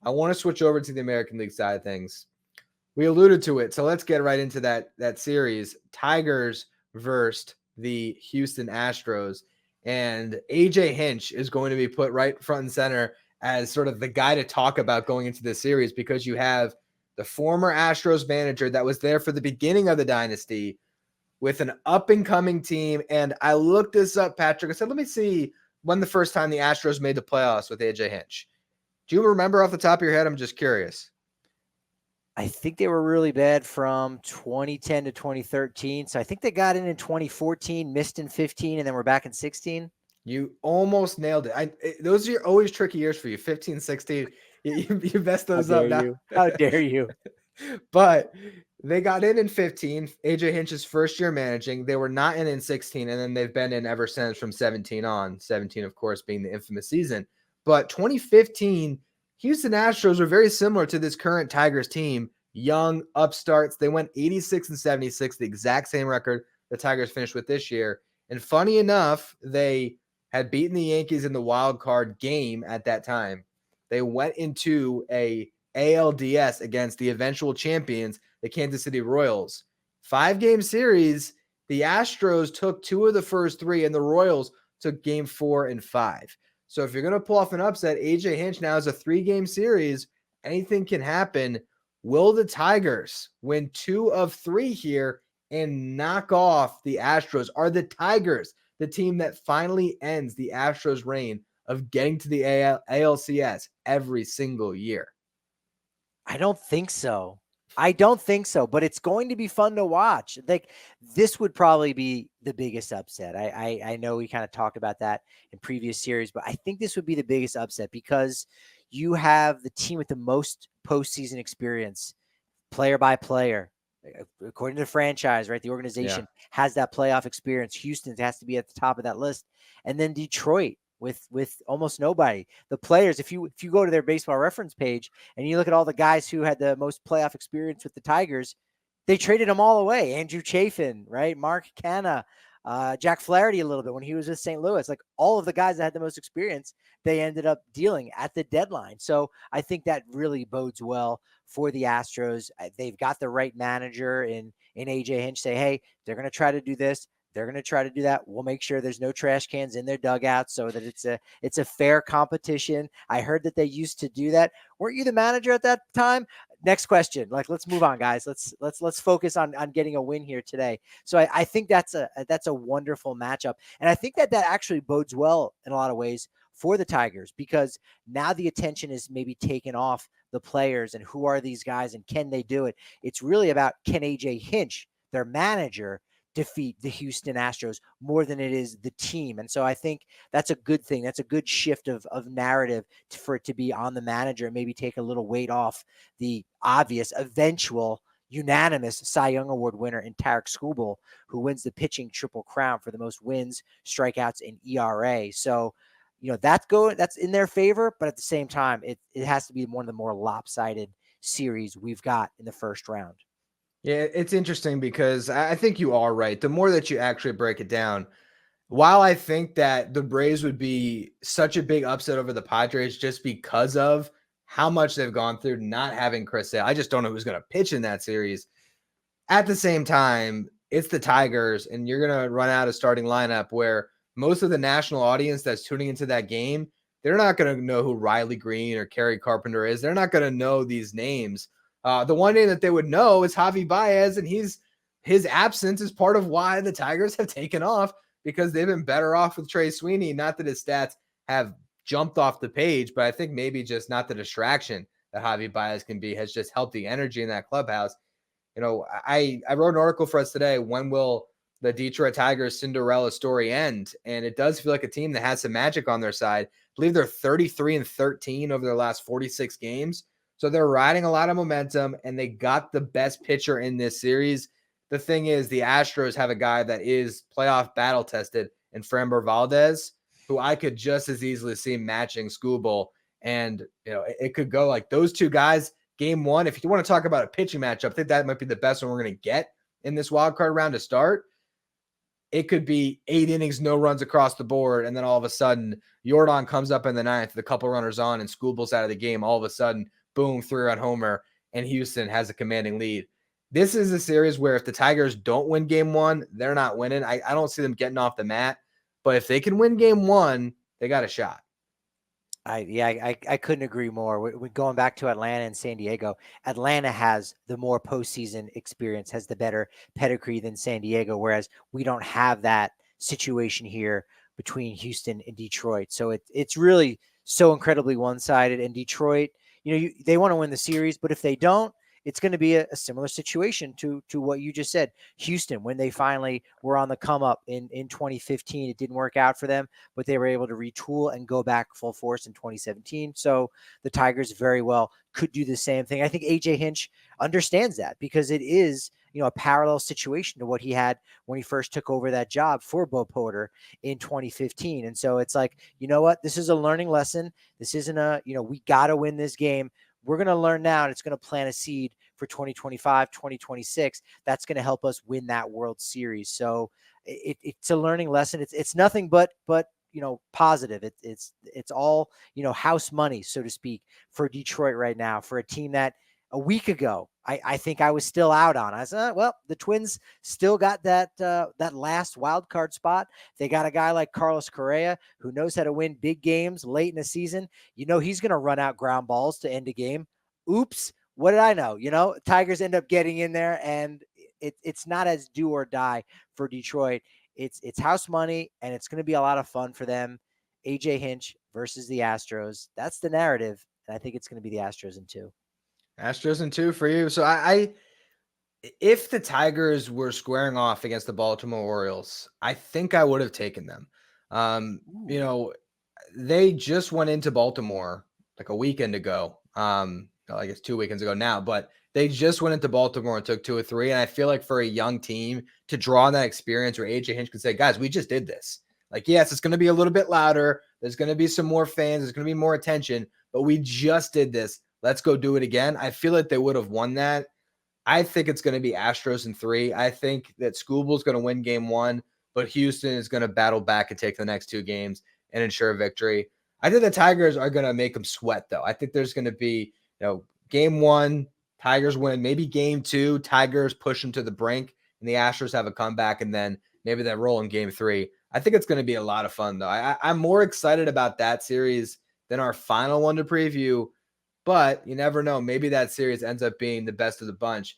I want to switch over to the American League side of things. We alluded to it, so let's get right into that series. Tigers versus the Houston Astros, and AJ Hinch is going to be put right front and center as sort of the guy to talk about going into this series, because you have the former Astros manager that was there for the beginning of the dynasty with an up-and-coming team. And I looked this up, Patrick. I said, let me see when the first time the Astros made the playoffs with AJ Hinch. Do you remember off the top of your head? I'm just curious. I think they were really bad from 2010 to 2013. So I think they got in 2014, missed in 15, and then we're back in 16. You almost nailed it. Those are always tricky years for you, 15, 16. You messed those up now. How dare you? But they got in 15, AJ Hinch's first year managing. They were not in 16, and then they've been in ever since from 17 on. 17, of course, being the infamous season. But 2015, Houston Astros were very similar to this current Tigers team. Young upstarts. They went 86 and 76, the exact same record the Tigers finished with this year. And funny enough, they had beaten the Yankees in the wild card game at that time. They went into a ALDS against the eventual champions, the Kansas City Royals. 5-game series. The Astros took 2 of the first 3, and the Royals took game 4 and 5. So if you're going to pull off an upset, AJ Hinch now is a 3-game series. Anything can happen. Will the Tigers win 2 of 3 here and knock off the Astros? Are the Tigers the team that finally ends the Astros' reign of getting to the ALCS every single year? I don't think so. But it's going to be fun to watch. Like, this would probably be the biggest upset. I know we kind of talked about that in previous series, but I think this would be the biggest upset because you have the team with the most postseason experience, player by player. According to the franchise, right? The organization has that playoff experience. Houston has to be at the top of that list. And then Detroit with almost nobody. The players, if you go to their baseball reference page and you look at all the guys who had the most playoff experience with the Tigers, they traded them all away. Andrew Chafin, right? Mark Canha, Jack Flaherty a little bit when he was with St. Louis. Like, all of the guys that had the most experience, they ended up dealing at the deadline. So I think that really bodes well for the Astros. They've got the right manager in AJ Hinch. Say, hey, they're going to try to do this. They're going to try to do that. We'll make sure there's no trash cans in their dugouts so that it's a fair competition. I heard that they used to do that. Weren't you the manager at that time? Next question. Like, let's move on, guys. Let's focus on getting a win here today. So I think that's a wonderful matchup. And I think that actually bodes well in a lot of ways for the Tigers, because now the attention is maybe taken off the players and who are these guys and can they do it? It's really about, can AJ Hinch, their manager, defeat the Houston Astros more than it is the team. And so I think that's a good thing. That's a good shift of narrative for it to be on the manager and maybe take a little weight off the obvious eventual unanimous Cy Young Award winner in Tarik Skubal, who wins the pitching triple crown for the most wins, strikeouts, and ERA. So, that's in their favor, but at the same time, it has to be one of the more lopsided series we've got in the first round. Yeah, it's interesting because I think you are right. The more that you actually break it down, while I think that the Braves would be such a big upset over the Padres just because of how much they've gone through not having Chris Sale, I just don't know who's going to pitch in that series. At the same time, it's the Tigers, and you're going to run out a starting lineup where most of the national audience that's tuning into that game, they're not going to know who Riley Green or Kerry Carpenter is. They're not going to know these names. The one name that they would know is Javi Baez, and his absence is part of why the Tigers have taken off, because they've been better off with Trey Sweeney. Not that his stats have jumped off the page, but I think maybe just not the distraction that Javi Baez can be has just helped the energy in that clubhouse. I wrote an article for us today. When will the Detroit Tigers Cinderella story end? And it does feel like a team that has some magic on their side. I believe they're 33 and 13 over their last 46 games. So they're riding a lot of momentum, and they got the best pitcher in this series. The thing is, the Astros have a guy that is playoff battle tested in Framber Valdez, who I could just as easily see matching Skubal. And, it could go like those two guys, game one. If you want to talk about a pitching matchup, I think that might be the best one we're going to get in this wild card round to start. it could be 8 innings, no runs across the board. And then all of a sudden, Jordan comes up in the ninth, the couple runners on, and Skubal's out of the game. All of a sudden, boom, 3-run homer, and Houston has a commanding lead. This is a series where if the Tigers don't win game one, they're not winning. I don't see them getting off the mat. But if they can win game one, they got a shot. I couldn't agree more. We're going back to Atlanta and San Diego. Atlanta has the more postseason experience, has the better pedigree than San Diego, whereas we don't have that situation here between Houston and Detroit. So it's really so incredibly one-sided. And Detroit, they want to win the series, but if they don't, it's going to be a similar situation to what you just said. Houston, when they finally were on the come up in 2015, it didn't work out for them, but they were able to retool and go back full force in 2017. So the Tigers very well could do the same thing. I think AJ Hinch understands that because it is, a parallel situation to what he had when he first took over that job for Bo Porter in 2015. And so it's like, you know what, this is a learning lesson. This isn't we got to win this game. We're going to learn now, and it's going to plant a seed for 2025, 2026. That's going to help us win that World Series. So it's a learning lesson. It's nothing but positive. It's all, house money, so to speak, for Detroit right now, for a team that a week ago, I think I was still out on. I said, well, the Twins still got that last wild card spot. They got a guy like Carlos Correa who knows how to win big games late in the season. He's going to run out ground balls to end a game. Oops. What did I know? Tigers end up getting in there, and it's not as do or die for Detroit. It's house money, and it's going to be a lot of fun for them. AJ Hinch versus the Astros. That's the narrative, and I think it's going to be the Astros in 2. Astros in 2 for you. So if the Tigers were squaring off against the Baltimore Orioles, I think I would have taken them. They just went into Baltimore like a weekend ago. I guess 2 weekends ago now, but they just went into Baltimore and took 2 or 3. And I feel like for a young team to draw on that experience where AJ Hinch could say, guys, we just did this. Like, yes, it's going to be a little bit louder. There's going to be some more fans. There's going to be more attention, but we just did this. Let's go do it again. I feel like they would have won that. I think it's going to be Astros in 3. I think that Skubal's going to win game 1, but Houston is going to battle back and take the next 2 games and ensure victory. I think the Tigers are going to make them sweat, though. I think there's going to be, game 1, Tigers win. Maybe game 2, Tigers push them to the brink, and the Astros have a comeback, and then maybe they roll in game 3. I think it's going to be a lot of fun, though. I'm more excited about that series than our final one to preview. But you never know. Maybe that series ends up being the best of the bunch.